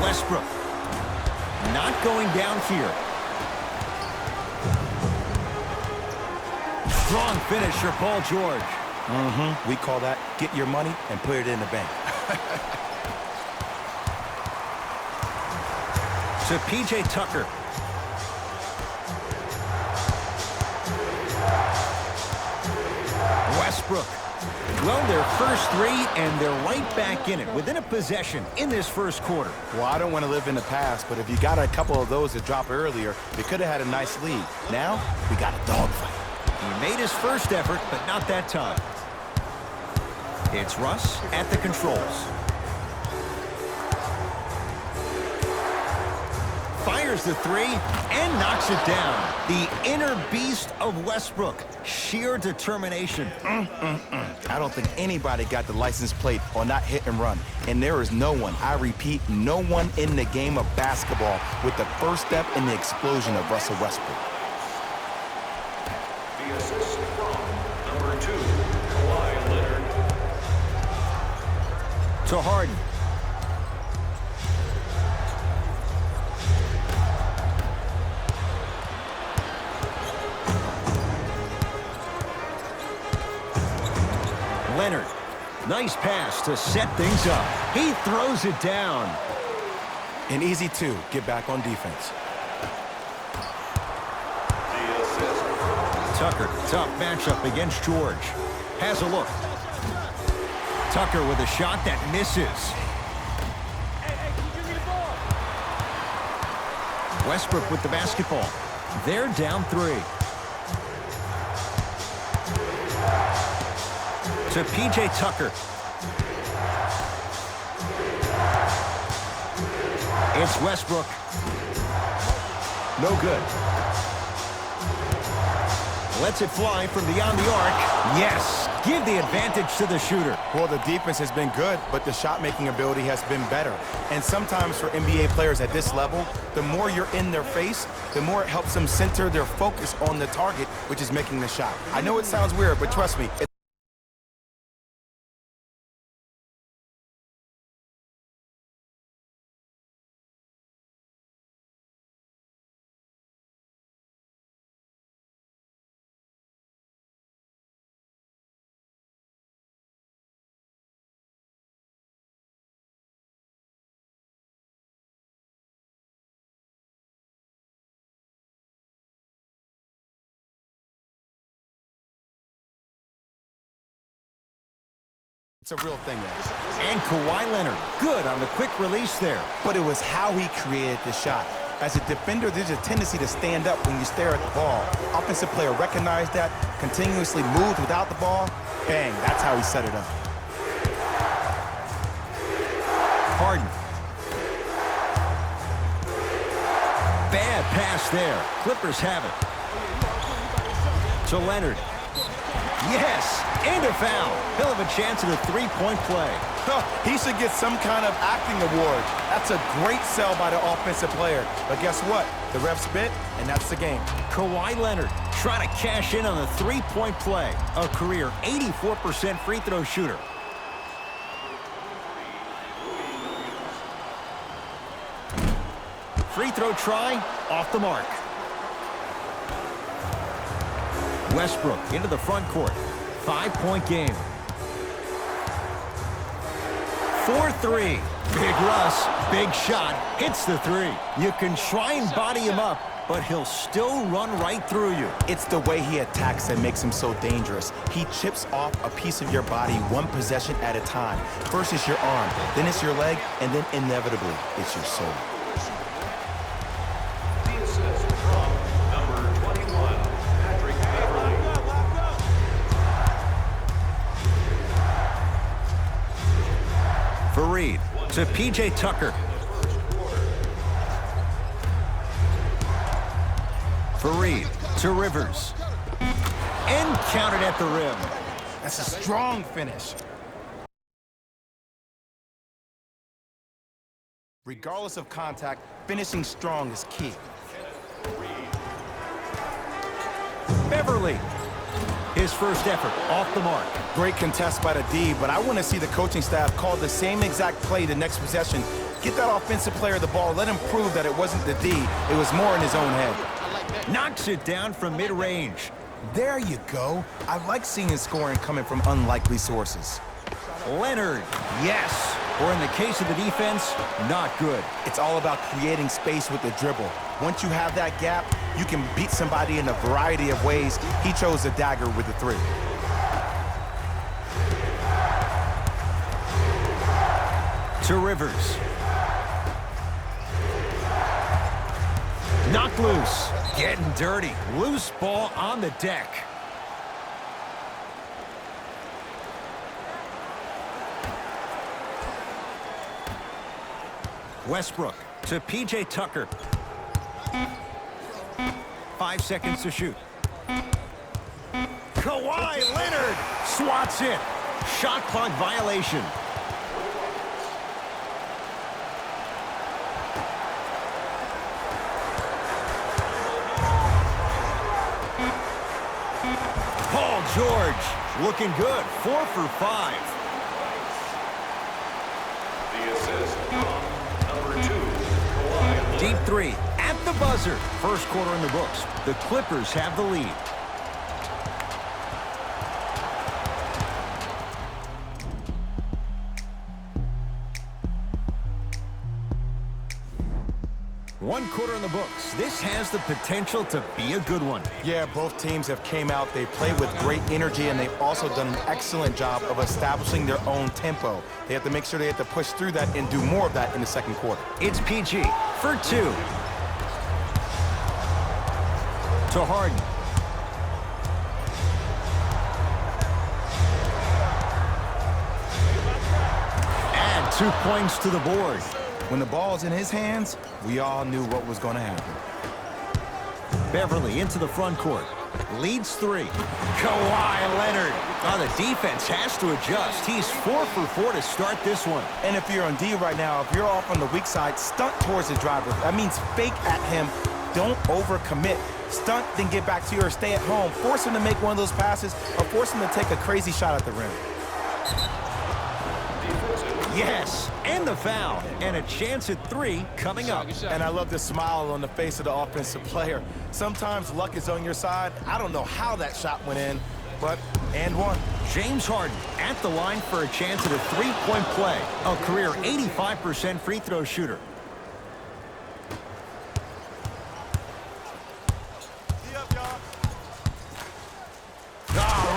Westbrook. Not going down here. Strong finish for Paul George. We call that get your money and put it in the bank. To P.J. Tucker. Westbrook. Well, their first three, and they're right back in it, within a possession in this first quarter. Well, I don't want to live in the past, but if you got a couple of those to drop earlier, we could have had a nice lead. Now, we got a dogfight. He made his first effort, but not that time. It's Russ at the controls. Fires the three and knocks it down. The inner beast of Westbrook. Sheer determination. I don't think anybody got the license plate on that hit and run. And there is no one, I repeat, no one in the game of basketball with the first step in the explosion of Russell Westbrook. The assist from number 2, Kawhi Leonard. To Harden. Leonard. Nice pass to set things up. He throws it down. And easy to get back on defense. The assist. Tucker, tough matchup against George. Has a look. Tucker with a shot that misses. Westbrook with the basketball. They're down 3. To P.J. Tucker. It's Westbrook. No good. Lets it fly from beyond the arc. Yes, give the advantage to the shooter. Well, the defense has been good, but the shot-making ability has been better. And sometimes for NBA players at this level, the more you're in their face, the more it helps them center their focus on the target, which is making the shot. I know it sounds weird, but trust me. It's a real thing, though. And Kawhi Leonard, good on the quick release there. But it was how he created the shot. As a defender, there's a tendency to stand up when you stare at the ball. Offensive player recognized that, continuously moved without the ball. Bang, that's how he set it up. Harden. Bad pass there. Clippers have it. To Leonard. Yes, and a foul. He'll have a chance at a three-point play. He should get some kind of acting award. That's a great sell by the offensive player. But guess what? The ref spit, and that's the game. Kawhi Leonard trying to cash in on the three-point play. A career 84% free throw shooter. Free throw try, off the mark. Westbrook into the front court. 5-point game. 4-3. Big Russ, big shot, hits the three. You can try and body him up, but he'll still run right through you. It's the way he attacks that makes him so dangerous. He chips off a piece of your body one possession at a time. First it's your arm, then it's your leg, and then inevitably it's your soul. The assist from number 21, Patrick Beverly. Fareed to P.J. Tucker. Fareed to Rivers. And counted at the rim. That's a strong finish. Regardless of contact, finishing strong is key. Beverly. His first effort off the mark. Great contest by the D, but I want to see the coaching staff call the same exact play the next possession. Get that offensive player the ball. Let him prove that it wasn't the D. It was more in his own head. Knocks it down from mid-range. There you go. I like seeing his scoring coming from unlikely sources. Leonard, yes. Or in the case of the defense, not good. It's all about creating space with the dribble. Once you have that gap, you can beat somebody in a variety of ways. He chose the dagger with the 3. To Rivers. Knocked loose. Getting dirty. Loose ball on the deck. Westbrook to P.J. Tucker. 5 seconds to shoot. Kawhi Leonard swats it. Shot clock violation. Paul George looking good. 4 for 5. The assist from number 2, Kawhi Leonard. Deep 3 at the buzzer. First quarter in the books. The Clippers have the lead. One quarter in the books. This has the potential to be a good one. Yeah, both teams have came out. They play with great energy, and they've also done an excellent job of establishing their own tempo. They have to make sure they have to push through that and do more of that in the second quarter. It's PG for 2. To Harden. Add 2 points to the board. When the ball's in his hands, we all knew what was going to happen. Beverly into the front court. Leads 3. Kawhi Leonard. Oh, the defense has to adjust. He's 4 for 4 to start this one. And if you're on D right now, if you're off on the weak side, stunt towards the driver. That means fake at him. Don't overcommit. Stunt, then get back to your stay at home. Force him to make one of those passes or force him to take a crazy shot at the rim. Yes, and the foul. And a chance at 3 coming up. And I love the smile on the face of the offensive player. Sometimes luck is on your side. I don't know how that shot went in, but and one. James Harden at the line for a chance at a 3-point play. A career 85% free throw shooter.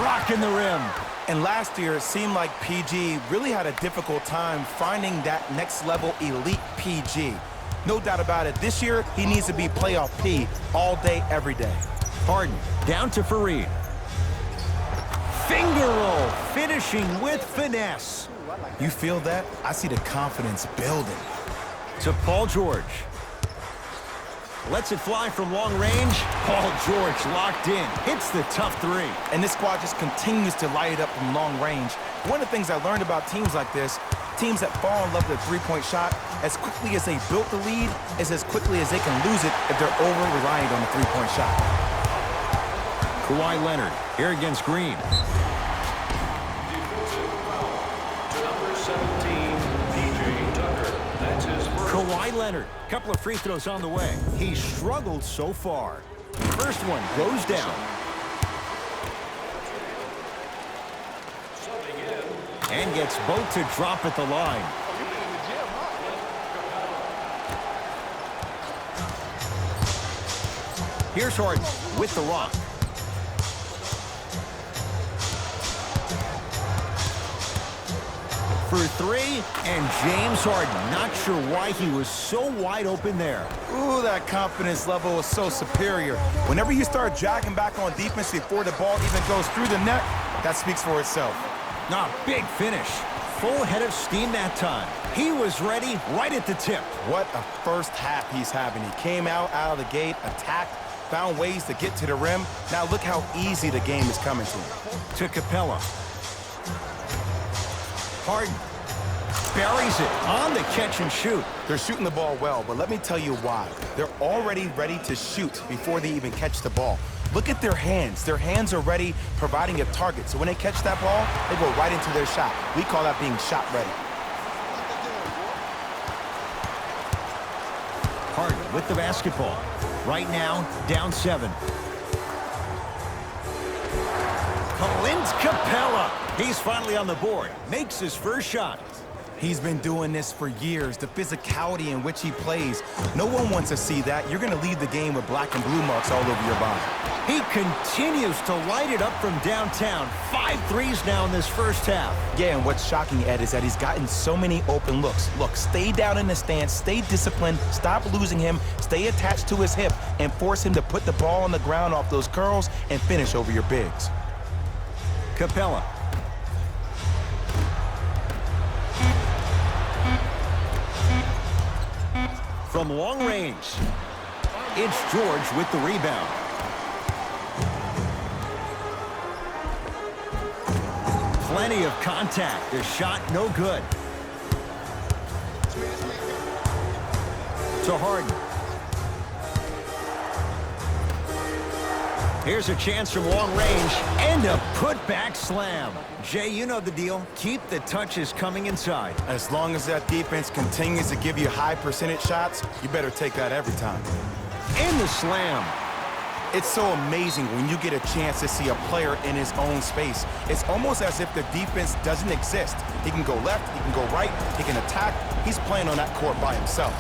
Rocking the rim. And last year, it seemed like PG really had a difficult time finding that next level elite PG. No doubt about it. This year, he needs to be playoff P all day, every day. Harden down to Fareed. Finger roll, finishing with finesse. You feel that? I see the confidence building. To Paul George. Lets it fly from long range. Paul George locked in. Hits the tough 3. And this squad just continues to light it up from long range. One of the things I learned about teams like this, teams that fall in love with a 3-point shot, as quickly as they built the lead, is as quickly as they can lose it if they're over-reliant on the 3-point shot. Kawhi Leonard here against Green. Number 17, P.J. Tucker. That's his first. Kawhi Leonard, couple of free throws on the way. He's struggled so far. First one goes down. And gets both to drop at the line. Here's Harden with the rock. For 3, and James Harden. Not sure why he was so wide open there. Ooh, that confidence level is so superior. Whenever you start dragging back on defense before the ball even goes through the net, that speaks for itself. Big finish. Full head of steam that time. He was ready right at the tip. What a first half he's having. He came out of the gate, attacked, found ways to get to the rim. Now look how easy the game is coming to him. To Capella. Harden buries it on the catch and shoot. They're shooting the ball well, but let me tell you why. They're already ready to shoot before they even catch the ball. Look at their hands. Their hands are ready, providing a target. So when they catch that ball, they go right into their shot. We call that being shot ready. Harden with the basketball. Right now, down 7. Clint Capella. He's finally on the board. Makes his first shot. He's been doing this for years, the physicality in which he plays. No one wants to see that. You're going to leave the game with black and blue marks all over your body. He continues to light it up from downtown. 5 threes now in this first half. Yeah, and what's shocking, Ed, is that he's gotten so many open looks. Look, stay down in the stance, stay disciplined, stop losing him, stay attached to his hip, and force him to put the ball on the ground off those curls and finish over your bigs. Capella. From long range, it's George with the rebound. Plenty of contact. The shot no good. To Harden. Here's a chance from long range and a putback slam. Jay, you know the deal. Keep the touches coming inside. As long as that defense continues to give you high percentage shots, you better take that every time. And the slam. It's so amazing when you get a chance to see a player in his own space. It's almost as if the defense doesn't exist. He can go left, he can go right, he can attack. He's playing on that court by himself.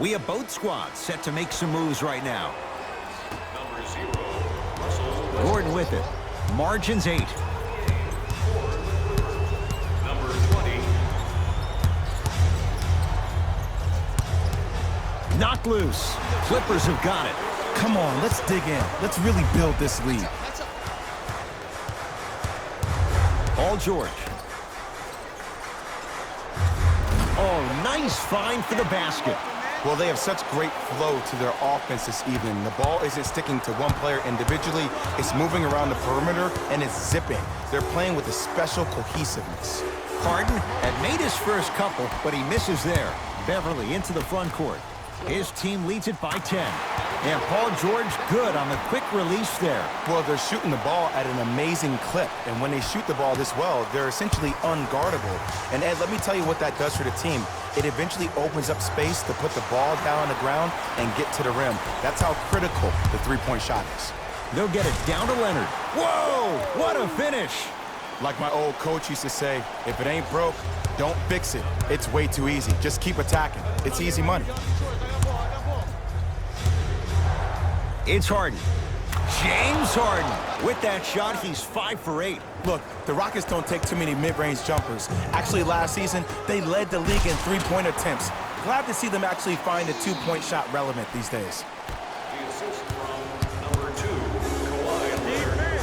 We have both squads set to make some moves right now. Number 0, Russell. Gordon with it. Margins 8. Number 20. Knocked loose. Clippers have got it. Come on, let's dig in. Let's really build this lead. Paul George. Oh, nice find for the basket. Well, they have such great flow to their offense this evening. The ball isn't sticking to one player individually. It's moving around the perimeter, and it's zipping. They're playing with a special cohesiveness. Harden had made his first couple, but he misses there. Beverly into the front court. His team leads it by 10. And Paul George good on the quick release there. Well, they're shooting the ball at an amazing clip. And when they shoot the ball this well, they're essentially unguardable. And Ed, let me tell you what that does for the team. It eventually opens up space to put the ball down on the ground and get to the rim. That's how critical the three-point shot is. They'll get it down to Leonard. Whoa, what a finish. Like my old coach used to say, if it ain't broke, don't fix it. It's way too easy. Just keep attacking. It's easy money. It's Harden. James Harden. With that shot, he's 5 for 8. Look, the Rockets don't take too many mid-range jumpers. Actually, last season, they led the league in three-point attempts. Glad to see them actually find a two-point shot relevant these days. The assist from number 2, Kawhi Leonard.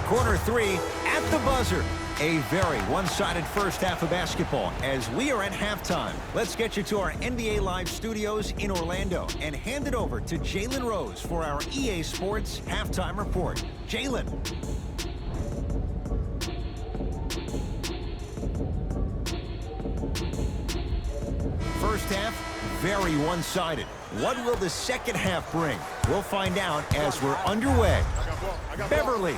Corner 3 at the buzzer. A very one-sided first half of basketball as we are at halftime. Let's get you to our NBA Live studios in Orlando and hand it over to Jalen Rose for our EA Sports Halftime Report. Jalen. First half, very one-sided. What will the second half bring? We'll find out as we're underway. Beverly.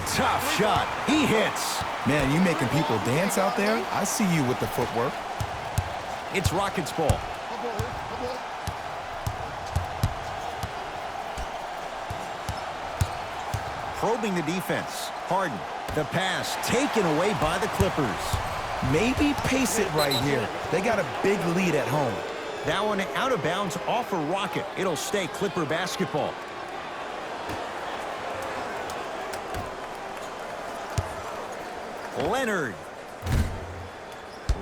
Tough shot. He hits. Man, you making people dance out there? I see you with the footwork. It's Rockets ball. Probing the defense. Harden. The pass taken away by the Clippers. Maybe pace it right here. They got a big lead at home. That one out of bounds off a Rocket. It'll stay Clipper basketball. Leonard.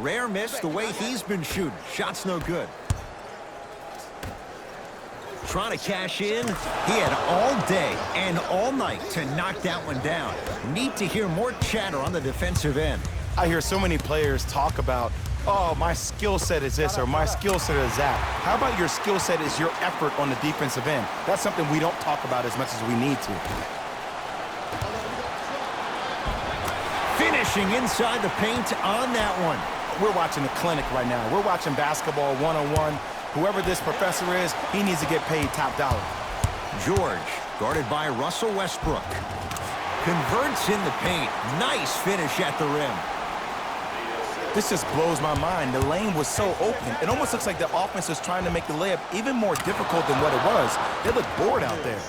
Rare miss the way he's been shooting. Shot's no good. Trying to cash in. He had all day and all night to knock that one down. Need to hear more chatter on the defensive end. I hear so many players talk about, oh, my skill set is this or my skill set is that. How about your skill set is your effort on the defensive end? That's something we don't talk about as much as we need to. Finishing inside the paint on that one. We're watching a clinic right now. We're watching basketball one-on-one. Whoever this professor is, he needs to get paid top dollar. George, guarded by Russell Westbrook. Converts in the paint. Nice finish at the rim. This just blows my mind. The lane was so open. It almost looks like the offense is trying to make the layup even more difficult than what it was. They look bored out there.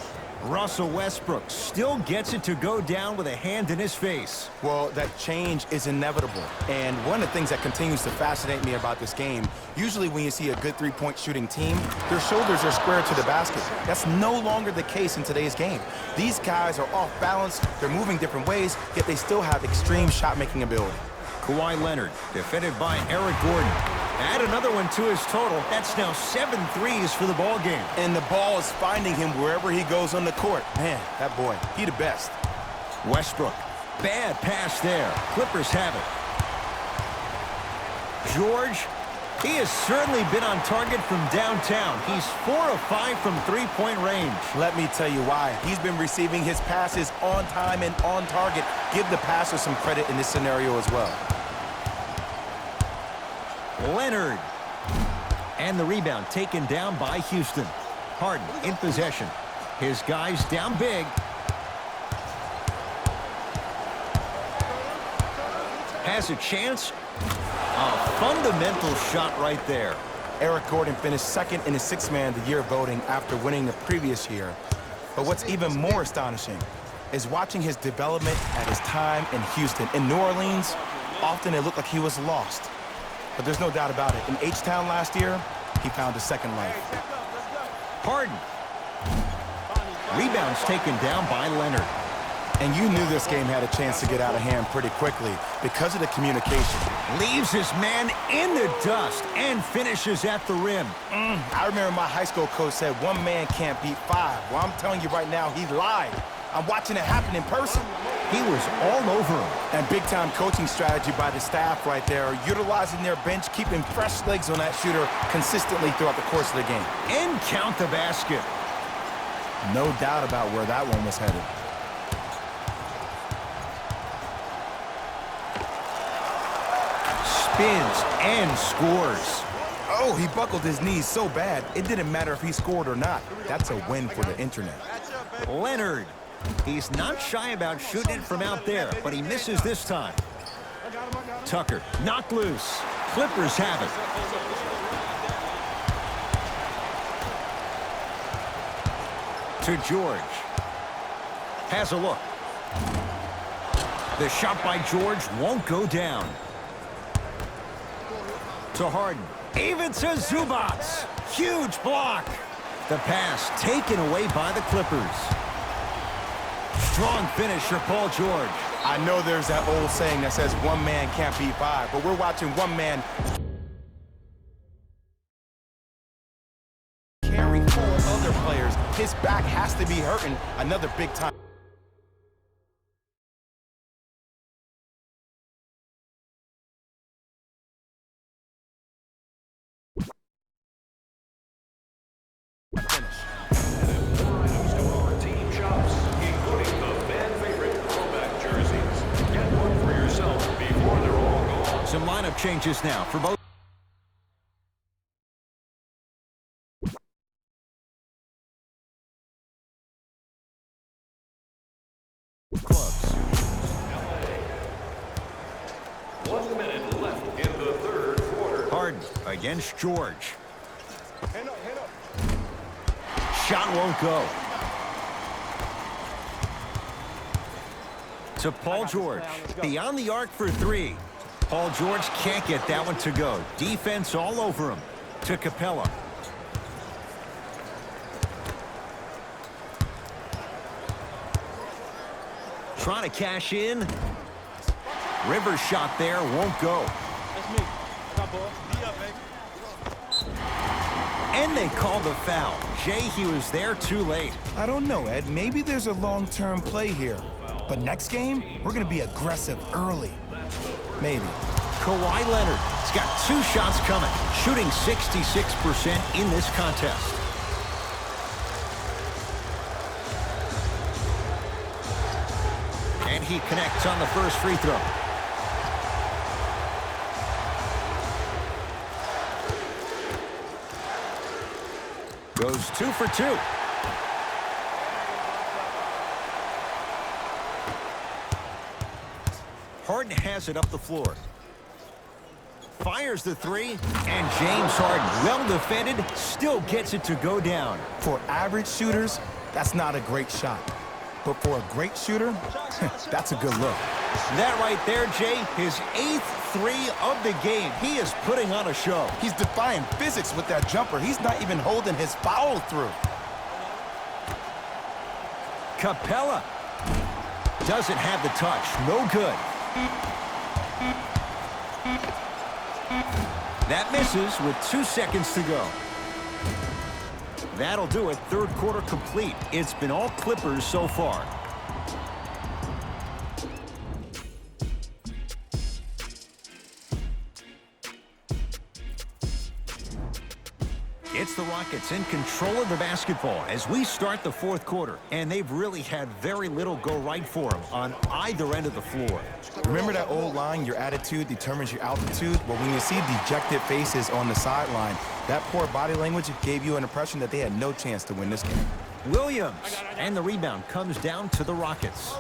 Russell Westbrook still gets it to go down with a hand in his face. Well, that change is inevitable. And one of the things that continues to fascinate me about this game, usually when you see a good three-point shooting team, their shoulders are square to the basket. That's no longer the case in today's game. These guys are off balance, they're moving different ways, yet they still have extreme shot-making ability. Kawhi Leonard, defended by Eric Gordon. Add another one to his total. That's now 7 threes for the ball game. And the ball is finding him wherever he goes on the court. Man, that boy, he the best. Westbrook, bad pass there. Clippers have it. George, he has certainly been on target from downtown. He's 4 of 5 from three-point range. Let me tell you why. He's been receiving his passes on time and on target. Give the passer some credit in this scenario as well. Leonard. And the rebound taken down by Houston. Harden in possession. His guys down big. Has a chance. A fundamental shot right there. Eric Gordon finished second in his six-man of the year voting after winning the previous year. But what's even more astonishing is watching his development at his time in Houston. In New Orleans, often it looked like he was lost. But there's no doubt about it. In H-Town last year, he found a second life. Harden. Rebounds taken down by Leonard. And you knew this game had a chance to get out of hand pretty quickly because of the communication. Leaves his man in the dust and finishes at the rim. I remember my high school coach said one man can't beat five. Well, I'm telling you right now, he lied. I'm watching it happen in person. He was all over him. And big-time coaching strategy by the staff right there, utilizing their bench, keeping fresh legs on that shooter consistently throughout the course of the game. And count the basket. No doubt about where that one was headed. Spins and scores. Oh, he buckled his knees so bad, it didn't matter if he scored or not. That's a win for the internet. Leonard. He's not shy about shooting it from out there, but he misses this time. Tucker, knocked loose. Clippers have it. To George. Has a look. The shot by George won't go down. To Harden. Even to Zubats. Huge block. The pass taken away by the Clippers. Strong finish for Paul George. I know there's that old saying that says one man can't beat five, but we're watching one man carry 4 other players. His back has to be hurting. Another big time. Some lineup changes now for both. Clubs. 1 minute left in the third quarter. Harden against George. Shot won't go. To Paul George. Beyond the arc for three. Paul George can't get that one to go. Defense all over him. To Capella. Trying to cash in. Rivers shot there, won't go. That's me. I got ball. And they call the foul. Jay, he was there too late. I don't know, Ed. Maybe there's a long-term play here. But next game, we're going to be aggressive early. Maybe. Kawhi Leonard has got 2 shots coming, shooting 66% in this contest. And he connects on the first free throw. Goes 2 for 2. Harden has it up the floor. Fires the 3, and James Harden, well defended, still gets it to go down. For average shooters, that's not a great shot. But for a great shooter, that's a good look. That right there, Jay, his 8th 3 of the game. He is putting on a show. He's defying physics with that jumper. He's not even holding his foul through. Capella doesn't have the touch. No good. That misses with 2 seconds to go. That'll do it. Third quarter complete. It's been all Clippers so far. It's the Rockets in control of the basketball as we start the fourth quarter. And they've really had very little go right for them on either end of the floor. Remember that old line, your attitude determines your altitude? Well, when you see dejected faces on the sideline, that poor body language gave you an impression that they had no chance to win this game. Williams, and the rebound comes down to the Rockets.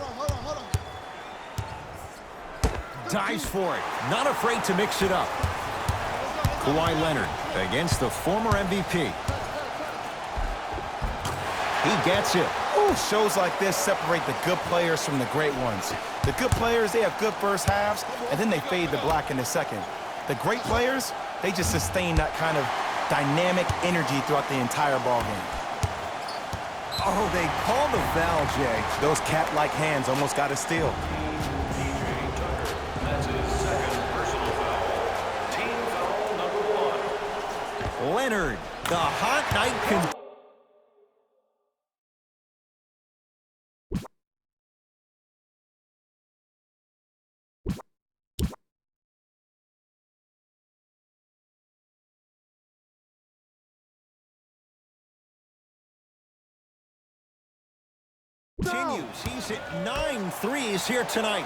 Dives for it, not afraid to mix it up. Kawhi Leonard against the former MVP. He gets it. Ooh, shows like this separate the good players from the great ones. The good players, they have good first halves, and then they fade to black in the second. The great players, they just sustain that kind of dynamic energy throughout the entire ball game. Oh, they call the foul, Jay. Those cat-like hands almost got a steal. PJ Tucker. That's his second personal foul. Team foul number 1. Leonard, the hot night continues. He's at 9 threes here tonight.